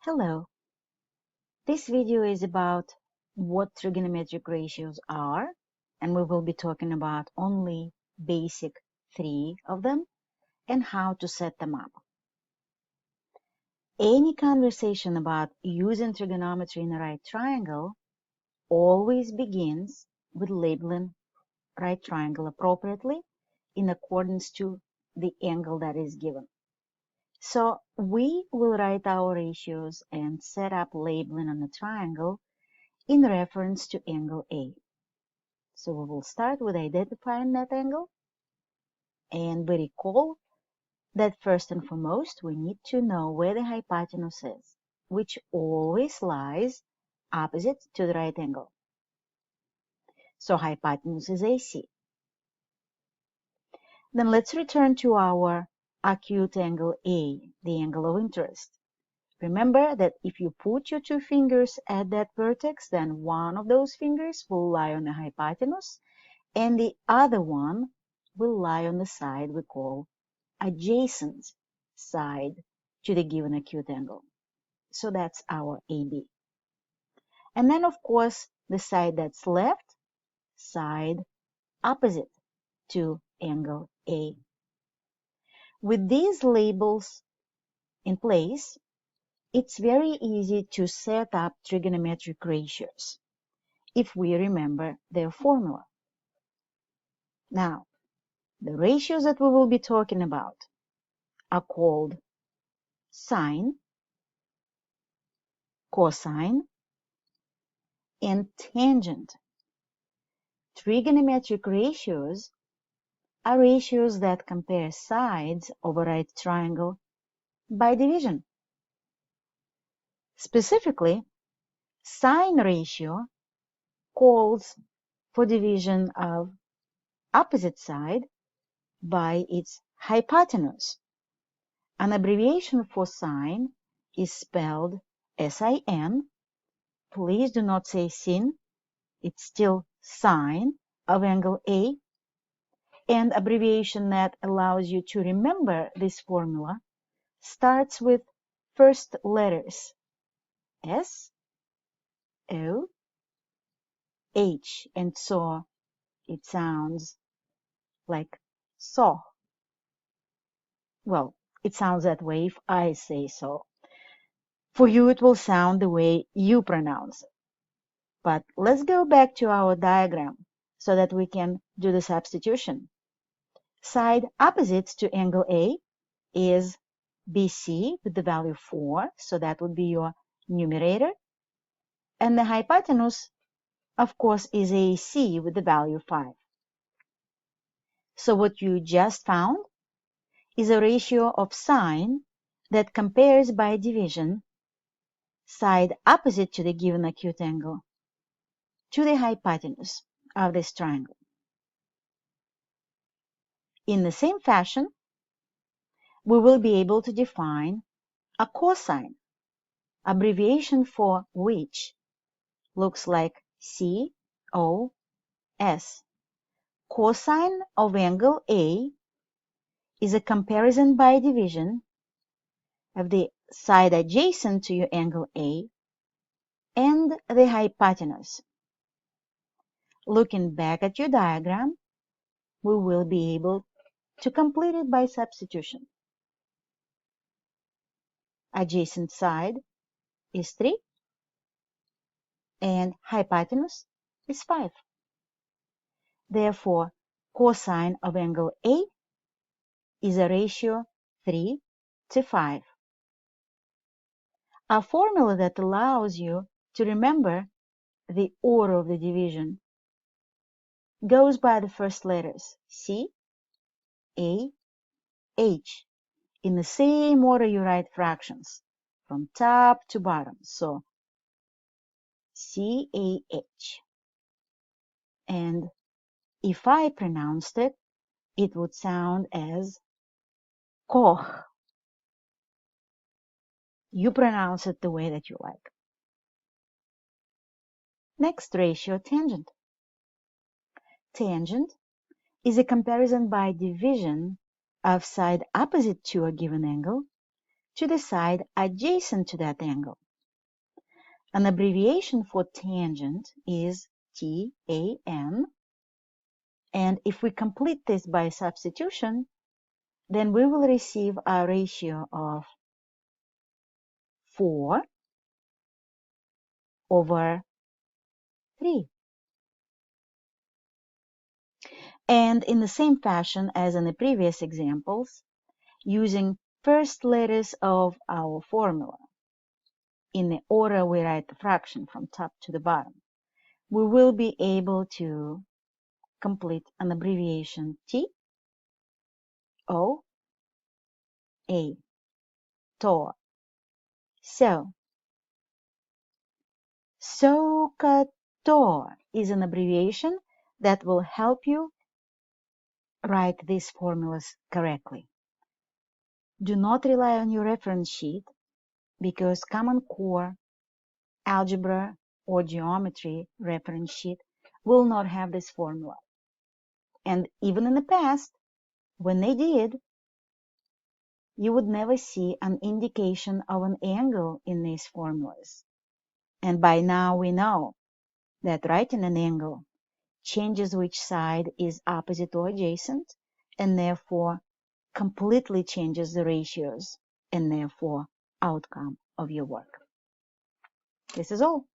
Hello, this video is about what trigonometric ratios are, and we will be talking about only basic 3 of them and how to set them up. Any conversation about using trigonometry in a right triangle always begins with labeling right triangle appropriately in accordance to the angle that is given. So we will write our ratios and set up labeling on the triangle in reference to angle A. So we will start with identifying that angle, and we recall that first and foremost we need to know where the hypotenuse is, which always lies opposite to the right angle. So hypotenuse is AC. Then let's return to our acute angle A, the angle of interest. Remember that if you put your 2 fingers at that vertex, then one of those fingers will lie on the hypotenuse and the other one will lie on the side we call adjacent side to the given acute angle. So that's our AB. And then, of course, the side that's left, side opposite to angle A. With these labels in place, it's very easy to set up trigonometric ratios if we remember their formula. Now, the ratios that we will be talking about are called sine, cosine, and tangent. Trigonometric ratios are ratios that compare sides of a right triangle by division. Specifically, sine ratio calls for division of opposite side by its hypotenuse. An abbreviation for sine is spelled S-I-N. Please do not say sin. It's still sine of angle A. And abbreviation that allows you to remember this formula starts with first letters S, O, H, and so it sounds like saw. Well, it sounds that way if I say so. For you, it will sound the way you pronounce it. But let's go back to our diagram so that we can do the substitution. Side opposite to angle A is BC with the value 4, so that would be your numerator. And the hypotenuse, of course, is AC with the value 5. So what you just found is a ratio of sine that compares by division side opposite to the given acute angle to the hypotenuse of this triangle. In the same fashion, we will be able to define a cosine, abbreviation for which looks like COS. Cosine of angle A is a comparison by division of the side adjacent to your angle A and the hypotenuse. Looking back at your diagram, we will be able to complete it by substitution. Adjacent side is 3 and hypotenuse is 5. Therefore, cosine of angle A is a ratio 3 to 5. A formula that allows you to remember the order of the division goes by the first letters C, A, H. In the same order you write fractions, from top to bottom. So C-A-H. And if I pronounced it, it would sound as Koch. You pronounce it the way that you like. Next ratio, tangent. Tangent is a comparison by division of side opposite to a given angle to the side adjacent to that angle. An abbreviation for tangent is TAN, and if we complete this by substitution, then we will receive a ratio of 4 over 3. And in the same fashion as in the previous examples, using first letters of our formula in the order we write the fraction from top to the bottom, we will be able to complete an abbreviation TOA, TOA. So, SOHCAHTOA is an abbreviation that will help you write these formulas correctly. Do not rely on your reference sheet because Common Core, Algebra, or Geometry reference sheet will not have this formula. And even in the past, when they did, you would never see an indication of an angle in these formulas. And by now we know that writing an angle changes which side is opposite or adjacent, and therefore completely changes the ratios and therefore outcome of your work. This is all.